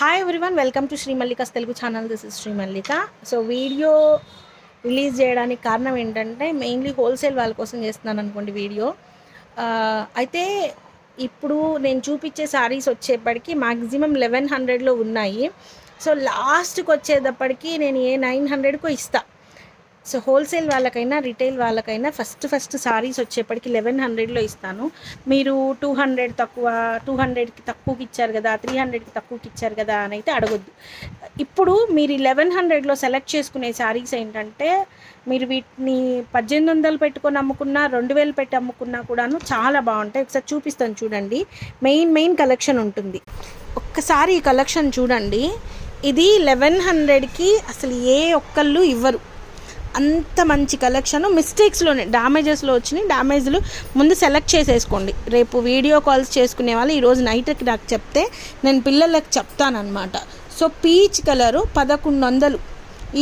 Hi everyone, welcome to Sri Mallika's Telugu channel. This is Sri Mallika. So video release చేయడానికి కారణం ఏంటంటే mainly wholesale వాళ్ళ కోసం చేస్తున్నాను అనుకోండి వీడియో. అయితే ఇప్పుడు నేను చూపించే శారీస్ వచ్చేప్పటికి మ్యాక్సిమం 1100లో ఉన్నాయి. సో లాస్ట్కి వచ్చేటప్పటికి నేను 900కో ఇస్తాను. సో హోల్సేల్ వాళ్ళకైనా రిటైల్ వాళ్ళకైనా ఫస్ట్ సారీస్ వచ్చేప్పటికి 1100లో ఇస్తాను. మీరు 200 తక్కువ, 200కి తక్కువకి ఇచ్చారు కదా, 300కి తక్కువకి ఇచ్చారు కదా అని అయితే అడగొద్దు. ఇప్పుడు మీరు 1100లో సెలెక్ట్ చేసుకునే శారీస్ ఏంటంటే మీరు వీటిని 1800 పెట్టుకొని అమ్ముకున్నా, 2000 పెట్టి అమ్ముకున్నా కూడాను చాలా బాగుంటాయి. ఒకసారి చూపిస్తాను చూడండి. మెయిన్ కలెక్షన్ ఉంటుంది. ఒక్కసారి ఈ కలెక్షన్ చూడండి. ఇది 1100కి అసలు ఏ ఒక్కళ్ళు ఇవ్వరు. అంత మంచి కలెక్షన్. మిస్టేక్స్లోనే డ్యామేజెస్లో వచ్చినాయి. డ్యామేజ్లు ముందు సెలెక్ట్ చేసేసుకోండి. రేపు వీడియో కాల్స్ చేసుకునే వాళ్ళు ఈరోజు నైట్కి నాకు చెప్తే నేను పిల్లలకు చెప్తానమాట. So peach colour 1100.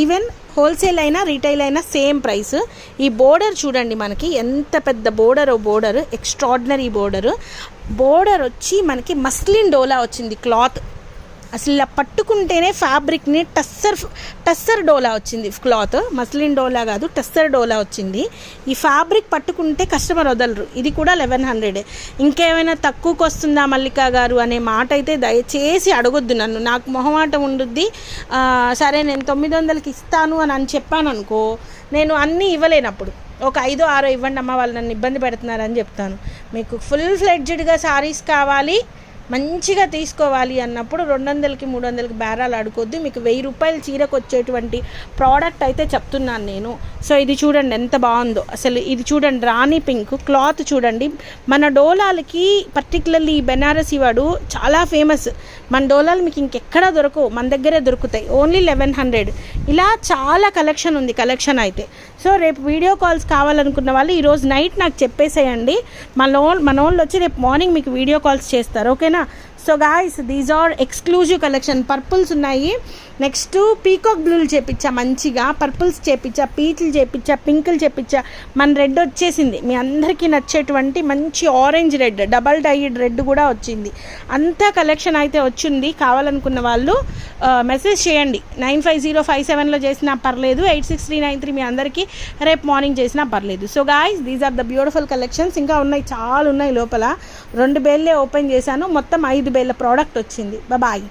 Even wholesale అయినా రిటైల్ అయినా సేమ్ ప్రైస్. ఈ బోర్డర్ చూడండి, మనకి ఎంత పెద్ద బోర్డర్, ఎక్స్ట్రాడినరీ బోర్డర్ వచ్చి మనకి మస్లిన్ డోలా వచ్చింది. క్లాత్ అసలు ఇలా పట్టుకుంటేనే ఫ్యాబ్రిక్ని టస్సర్ డోలా వచ్చింది. క్లాత్ మస్లిన్ డోలా కాదు, టస్సర్ డోలా వచ్చింది. ఈ ఫ్యాబ్రిక్ పట్టుకుంటే కస్టమర్ వదలరు. ఇది కూడా 1100. ఇంకేమైనా తక్కువకి వస్తుందా మల్లికా గారు అనే మాట అయితే దయచేసి అడగొద్దు నన్ను. నాకు మొహమాటం ఉండుద్ది. సరే నేను 900కి ఇస్తాను అని చెప్పాను అనుకో, నేను అన్నీ ఇవ్వలేనప్పుడు ఒక 5-6 ఇవ్వండి అమ్మ, వాళ్ళు నన్ను ఇబ్బంది పెడుతున్నారని చెప్తాను. మీకు ఫుల్ ఫ్లెడ్జ్డ్గా శారీస్ కావాలి, మంచిగా తీసుకోవాలి అన్నప్పుడు 200కి 300కి బేరాలు అడుకోద్దు. మీకు 1000 రూపాయలు చీరకు వచ్చేటువంటి ప్రోడక్ట్ అయితే చెప్తున్నాను నేను. సో ఇది చూడండి ఎంత బాగుందో. అసలు ఇది చూడండి, రాణి పింక్ క్లాత్ చూడండి. మన డోలాలకి పర్టికులర్లీ ఈ బెనారసీ వాడు చాలా ఫేమస్. మన డోలాలు మీకు ఇంకెక్కడా దొరకవు, మన దగ్గరే దొరుకుతాయి. ఓన్లీ 1100. ఇలా చాలా కలెక్షన్ ఉంది. కలెక్షన్ అయితే సో రేపు వీడియో కాల్స్ కావాలనుకున్న వాళ్ళు ఈరోజు నైట్ నాకు చెప్పేసేయండి. మన వాళ్ళు వచ్చి రేపు మార్నింగ్ మీకు వీడియో కాల్స్ చేస్తారు. ఓకేనా? So guys, these are exclusive collection. Purples ఉన్నాయి. నెక్స్ట్ పీకాక్ బ్లూలు చేపించా, మంచిగా పర్పుల్స్ చేపించా, పీచ్లు చేపించా, పింకులు చేపించా. మన రెడ్ వచ్చేసింది, మీ అందరికీ నచ్చేటువంటి మంచి orange red, double died red కూడా వచ్చింది. అంతా కలెక్షన్ అయితే వచ్చింది. కావాలనుకున్న వాళ్ళు మెసేజ్ చేయండి. 95057లో చేసినా పర్లేదు, 86393 మీ అందరికీ రేపు మార్నింగ్ చేసినా పర్లేదు. So guys, these are the beautiful collections. ఇంకా ఉన్నాయి, చాలా ఉన్నాయి లోపల. 2 బేళ్ళే ఓపెన్ చేశాను, మొత్తం 5 బేళ్ళ ప్రోడక్ట్ వచ్చింది. బాయ్.